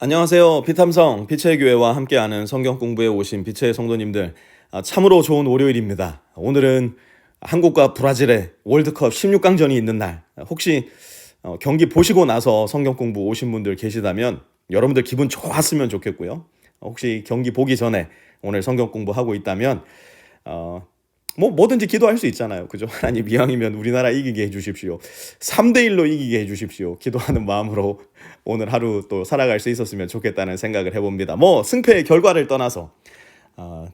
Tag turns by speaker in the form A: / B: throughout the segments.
A: 안녕하세요. 피탐성 빛의 교회와 함께하는 성경 공부에 오신 빛의 성도님들, 참으로 좋은 월요일입니다. 오늘은 한국과 브라질의 월드컵 16강전이 있는 날. 혹시 경기 보시고 나서 성경 공부 오신 분들 계시다면 여러분들 기분 좋았으면 좋겠고요. 혹시 경기 보기 전에 오늘 성경 공부하고 있다면 뭐든지 기도할 수 있잖아요. 그죠? 하나님 이왕이면 우리나라 이기게 해주십시오. 3대1로 이기게 해주십시오. 기도하는 마음으로 오늘 하루 또 살아갈 수 있었으면 좋겠다는 생각을 해봅니다. 승패의 결과를 떠나서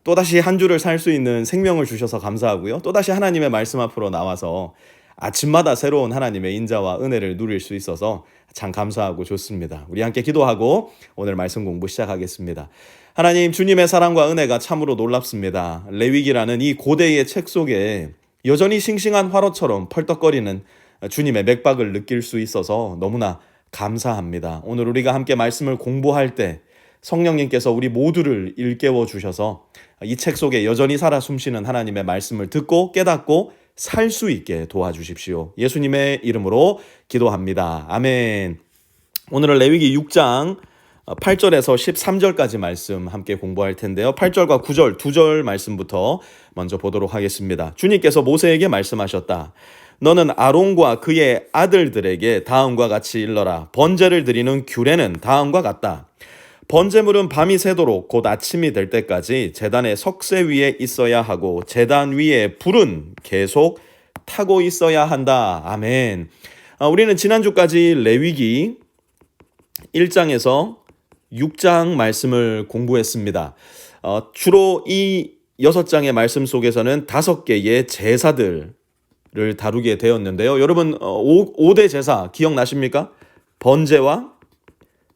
A: 또다시 한 주를 살 수 있는 생명을 주셔서 감사하고요. 또다시 하나님의 말씀 앞으로 나와서 아침마다 새로운 하나님의 인자와 은혜를 누릴 수 있어서 참 감사하고 좋습니다. 우리 함께 기도하고 오늘 말씀 공부 시작하겠습니다. 하나님, 주님의 사랑과 은혜가 참으로 놀랍습니다. 레위기라는 이 고대의 책 속에 여전히 싱싱한 화로처럼 펄떡거리는 주님의 맥박을 느낄 수 있어서 너무나 감사합니다. 오늘 우리가 함께 말씀을 공부할 때 성령님께서 우리 모두를 일깨워 주셔서 이 책 속에 여전히 살아 숨쉬는 하나님의 말씀을 듣고 깨닫고 살 수 있게 도와주십시오. 예수님의 이름으로 기도합니다. 아멘. 오늘은 레위기 6장 8절에서 13절까지 말씀 함께 공부할 텐데요. 8절과 9절 두 절 말씀부터 먼저 보도록 하겠습니다. 주님께서 모세에게 말씀하셨다. 너는 아론과 그의 아들들에게 다음과 같이 일러라. 번제를 드리는 규례는 다음과 같다. 번제물은 밤이 새도록 곧 아침이 될 때까지 제단의 석쇠 위에 있어야 하고 제단 위에 불은 계속 타고 있어야 한다. 아멘. 우리는 지난주까지 레위기 1장에서 6장 말씀을 공부했습니다. 주로 이 6장의 말씀 속에서는 5개의 제사들을 다루게 되었는데요. 여러분 5대 제사 기억나십니까? 번제와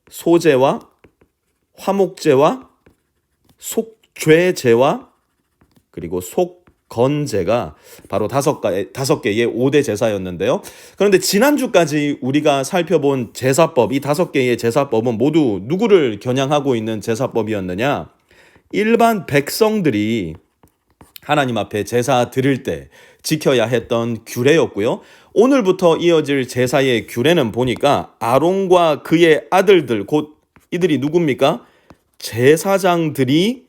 A: 소제와 화목제와 속죄제와 그리고 속건제가 바로 5개의 5대 제사였는데요. 그런데 지난주까지 우리가 살펴본 제사법, 이 5개의 제사법은 모두 누구를 겨냥하고 있는 제사법이었느냐? 일반 백성들이 하나님 앞에 제사 드릴 때 지켜야 했던 규례였고요. 오늘부터 이어질 제사의 규례는 보니까 아론과 그의 아들들, 곧 이들이 누굽니까? 제사장들이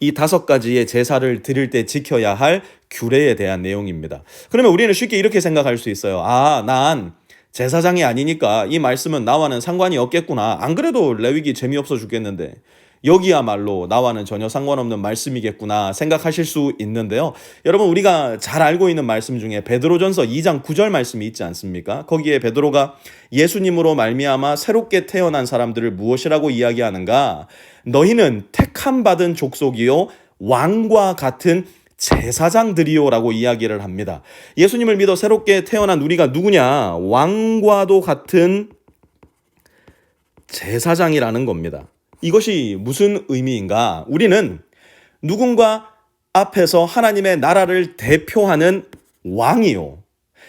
A: 이 5가지의 제사를 드릴 때 지켜야 할 규례에 대한 내용입니다. 그러면 우리는 쉽게 이렇게 생각할 수 있어요. 난 제사장이 아니니까 이 말씀은 나와는 상관이 없겠구나. 안 그래도 레위기 재미없어 죽겠는데 여기야말로 나와는 전혀 상관없는 말씀이겠구나 생각하실 수 있는데요. 여러분, 우리가 잘 알고 있는 말씀 중에 베드로전서 2장 9절 말씀이 있지 않습니까? 거기에 베드로가 예수님으로 말미암아 새롭게 태어난 사람들을 무엇이라고 이야기하는가? 너희는 택함 받은 족속이요 왕과 같은 제사장들이요 라고 이야기를 합니다. 예수님을 믿어 새롭게 태어난 우리가 누구냐? 왕과도 같은 제사장이라는 겁니다. 이것이 무슨 의미인가? 우리는 누군가 앞에서 하나님의 나라를 대표하는 왕이요,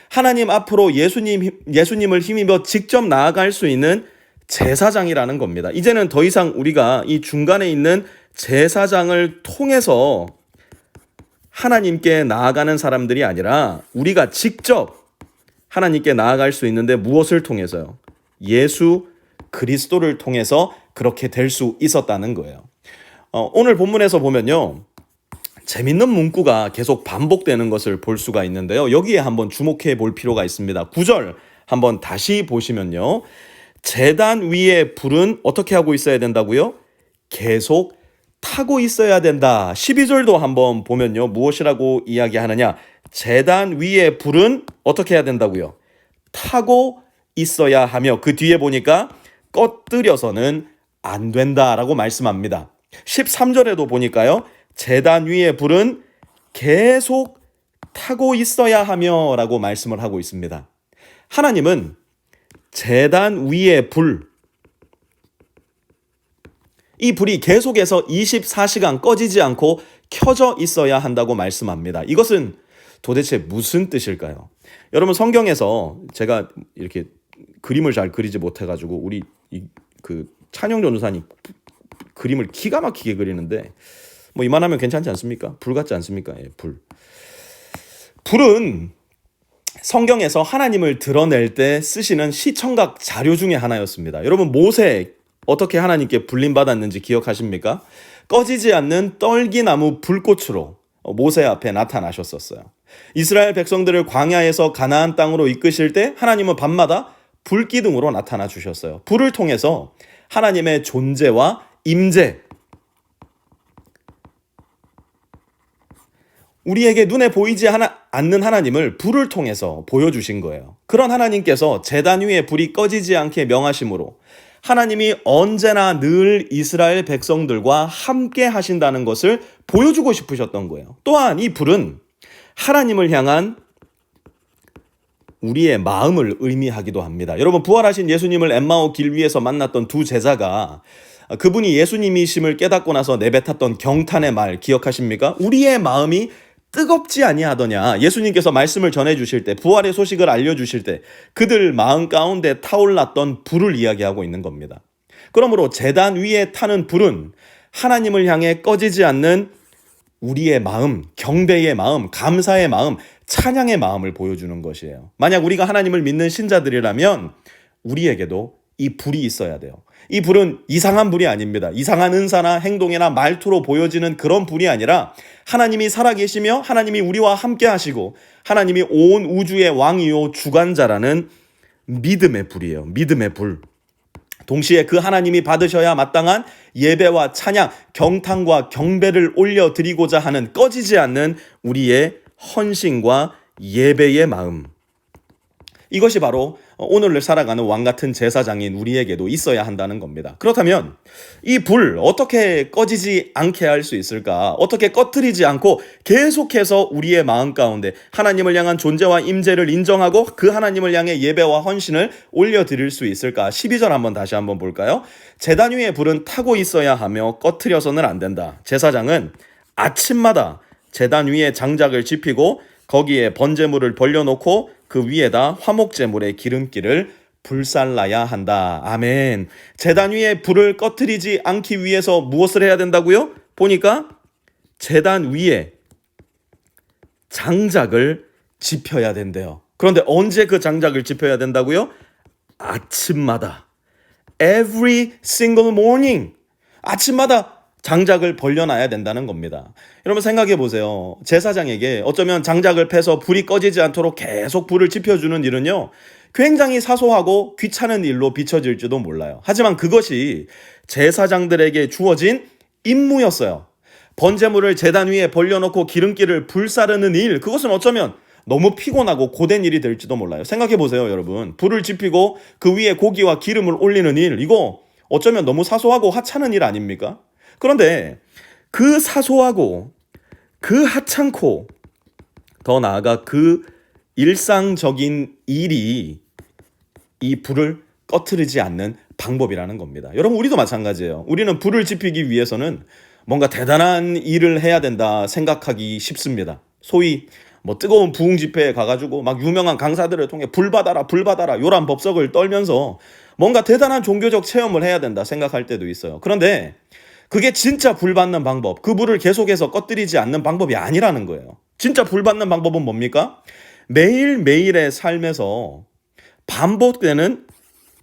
A: 하나님 앞으로 예수님을 힘입어 직접 나아갈 수 있는 제사장이라는 겁니다. 이제는 더 이상 우리가 이 중간에 있는 제사장을 통해서 하나님께 나아가는 사람들이 아니라 우리가 직접 하나님께 나아갈 수 있는데 무엇을 통해서요? 예수 그리스도를 통해서 그렇게 될 수 있었다는 거예요. 오늘 본문에서 보면요, 재밌는 문구가 계속 반복되는 것을 볼 수가 있는데요. 여기에 한번 주목해 볼 필요가 있습니다. 9절 한번 다시 보시면요, 제단 위에 불은 어떻게 하고 있어야 된다고요? 계속 타고 있어야 된다. 12절도 한번 보면요, 무엇이라고 이야기하느냐? 제단 위에 불은 어떻게 해야 된다고요? 타고 있어야 하며, 그 뒤에 보니까 꺼뜨려서는 안 된다라고 말씀합니다. 13절에도 보니까요, 제단 위에 불은 계속 타고 있어야 하며 라고 말씀을 하고 있습니다. 하나님은 제단 위에 불, 이 불이 계속해서 24시간 꺼지지 않고 켜져 있어야 한다고 말씀합니다. 이것은 도대체 무슨 뜻일까요? 여러분, 성경에서 제가 이렇게 그림을 잘 그리지 못해가지고 우리 찬영 전도사님 그림을 기가 막히게 그리는데 이만하면 괜찮지 않습니까? 불 같지 않습니까? 예, 불. 불은 성경에서 하나님을 드러낼 때 쓰시는 시청각 자료 중에 하나였습니다. 여러분, 모세 어떻게 하나님께 불림받았는지 기억하십니까? 꺼지지 않는 떨기나무 불꽃으로 모세 앞에 나타나셨었어요. 이스라엘 백성들을 광야에서 가나안 땅으로 이끄실 때 하나님은 밤마다 불기둥으로 나타나 주셨어요. 불을 통해서 하나님의 존재와 임재, 우리에게 눈에 보이지 않는 하나님을 불을 통해서 보여주신 거예요. 그런 하나님께서 제단 위에 불이 꺼지지 않게 명하심으로 하나님이 언제나 늘 이스라엘 백성들과 함께 하신다는 것을 보여주고 싶으셨던 거예요. 또한 이 불은 하나님을 향한 우리의 마음을 의미하기도 합니다. 여러분, 부활하신 예수님을 엠마오 길 위에서 만났던 두 제자가 그분이 예수님이심을 깨닫고 나서 내뱉었던 경탄의 말 기억하십니까? 우리의 마음이 뜨겁지 아니하더냐. 예수님께서 말씀을 전해주실 때, 부활의 소식을 알려주실 때 그들 마음 가운데 타올랐던 불을 이야기하고 있는 겁니다. 그러므로 제단 위에 타는 불은 하나님을 향해 꺼지지 않는 우리의 마음, 경배의 마음, 감사의 마음, 찬양의 마음을 보여주는 것이에요. 만약 우리가 하나님을 믿는 신자들이라면 우리에게도 이 불이 있어야 돼요. 이 불은 이상한 불이 아닙니다. 이상한 은사나 행동이나 말투로 보여지는 그런 불이 아니라 하나님이 살아계시며 하나님이 우리와 함께 하시고 하나님이 온 우주의 왕이요 주관자라는 믿음의 불이에요. 믿음의 불. 동시에 그 하나님이 받으셔야 마땅한 예배와 찬양, 경탄과 경배를 올려드리고자 하는 꺼지지 않는 우리의 헌신과 예배의 마음. 이것이 바로 오늘을 살아가는 왕같은 제사장인 우리에게도 있어야 한다는 겁니다. 그렇다면 이 불 어떻게 꺼지지 않게 할 수 있을까? 어떻게 꺼뜨리지 않고 계속해서 우리의 마음 가운데 하나님을 향한 존재와 임재를 인정하고 그 하나님을 향해 예배와 헌신을 올려드릴 수 있을까? 12절 다시 한번 볼까요? 제단 위에 불은 타고 있어야 하며 꺼뜨려서는 안 된다. 제사장은 아침마다 제단 위에 장작을 지피고 거기에 번제물을 벌려놓고 그 위에다 화목제물의 기름기를 불살라야 한다. 아멘. 제단 위에 불을 꺼뜨리지 않기 위해서 무엇을 해야 된다고요? 보니까 제단 위에 장작을 지펴야 된대요. 그런데 언제 그 장작을 지펴야 된다고요? 아침마다. Every single morning. 아침마다 장작을 벌려놔야 된다는 겁니다. 여러분 생각해 보세요. 제사장에게 어쩌면 장작을 패서 불이 꺼지지 않도록 계속 불을 지펴주는 일은요, 굉장히 사소하고 귀찮은 일로 비춰질지도 몰라요. 하지만 그것이 제사장들에게 주어진 임무였어요. 번제물을 제단 위에 벌려놓고 기름기를 불사르는 일, 그것은 어쩌면 너무 피곤하고 고된 일이 될지도 몰라요. 생각해 보세요, 여러분. 불을 지피고 그 위에 고기와 기름을 올리는 일, 이거 어쩌면 너무 사소하고 하찮은 일 아닙니까? 그런데 그 사소하고 그 하찮고 더 나아가 그 일상적인 일이 이 불을 꺼트리지 않는 방법이라는 겁니다. 여러분, 우리도 마찬가지예요. 우리는 불을 지피기 위해서는 뭔가 대단한 일을 해야 된다 생각하기 쉽습니다. 소위 뜨거운 부흥 집회에 가가지고 막 유명한 강사들을 통해 불 받아라 요란 법석을 떨면서 뭔가 대단한 종교적 체험을 해야 된다 생각할 때도 있어요. 그런데 그게 진짜 불 받는 방법, 그 불을 계속해서 꺼뜨리지 않는 방법이 아니라는 거예요. 진짜 불 받는 방법은 뭡니까? 매일매일의 삶에서 반복되는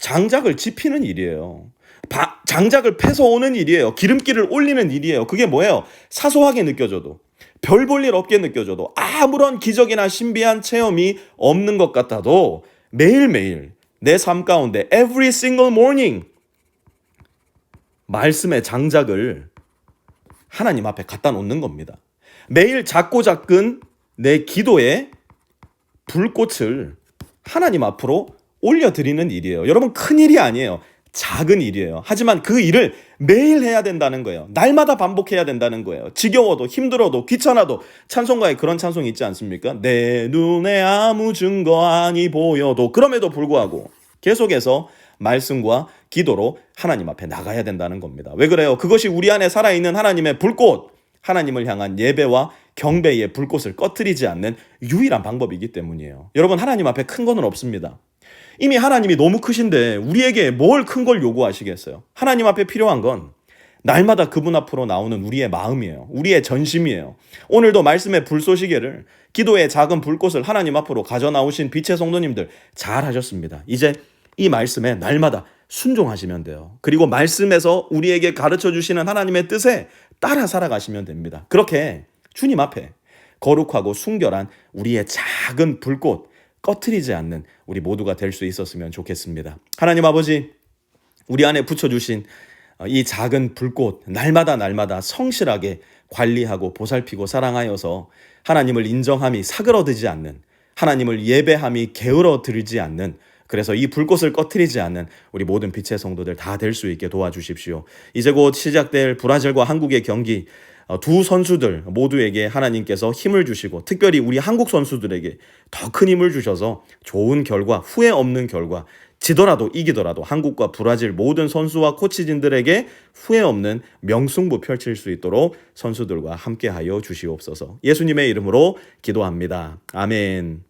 A: 장작을 지피는 일이에요. 장작을 패서 오는 일이에요. 기름기를 올리는 일이에요. 그게 뭐예요? 사소하게 느껴져도, 별 볼 일 없게 느껴져도, 아무런 기적이나 신비한 체험이 없는 것 같아도 매일매일 내 삶 가운데 every single morning 말씀의 장작을 하나님 앞에 갖다 놓는 겁니다. 매일 작고 작은 내 기도의 불꽃을 하나님 앞으로 올려드리는 일이에요. 여러분, 큰 일이 아니에요. 작은 일이에요. 하지만 그 일을 매일 해야 된다는 거예요. 날마다 반복해야 된다는 거예요. 지겨워도 힘들어도 귀찮아도. 찬송가에 그런 찬송이 있지 않습니까? 내 눈에 아무 증거 아니 보여도. 그럼에도 불구하고 계속해서 말씀과 기도로 하나님 앞에 나가야 된다는 겁니다. 왜 그래요? 그것이 우리 안에 살아있는 하나님의 불꽃, 하나님을 향한 예배와 경배의 불꽃을 꺼뜨리지 않는 유일한 방법이기 때문이에요. 여러분, 하나님 앞에 큰 거는 없습니다. 이미 하나님이 너무 크신데 우리에게 뭘 큰 걸 요구하시겠어요? 하나님 앞에 필요한 건 날마다 그분 앞으로 나오는 우리의 마음이에요. 우리의 전심이에요. 오늘도 말씀의 불쏘시개를, 기도의 작은 불꽃을 하나님 앞으로 가져나오신 빛의 성도님들 잘 하셨습니다. 이제 이 말씀에 날마다 순종하시면 돼요. 그리고 말씀에서 우리에게 가르쳐 주시는 하나님의 뜻에 따라 살아가시면 됩니다. 그렇게 주님 앞에 거룩하고 순결한 우리의 작은 불꽃 꺼트리지 않는 우리 모두가 될 수 있었으면 좋겠습니다. 하나님 아버지, 우리 안에 붙여주신 이 작은 불꽃 날마다 성실하게 관리하고 보살피고 사랑하여서 하나님을 인정함이 사그러들지 않는, 하나님을 예배함이 게으러들지 않는, 그래서 이 불꽃을 꺼트리지 않는 우리 모든 빛의 성도들 다 될 수 있게 도와주십시오. 이제 곧 시작될 브라질과 한국의 경기, 두 선수들 모두에게 하나님께서 힘을 주시고 특별히 우리 한국 선수들에게 더 큰 힘을 주셔서 좋은 결과, 후회 없는 결과, 지더라도 이기더라도 한국과 브라질 모든 선수와 코치진들에게 후회 없는 명승부 펼칠 수 있도록 선수들과 함께하여 주시옵소서. 예수님의 이름으로 기도합니다. 아멘.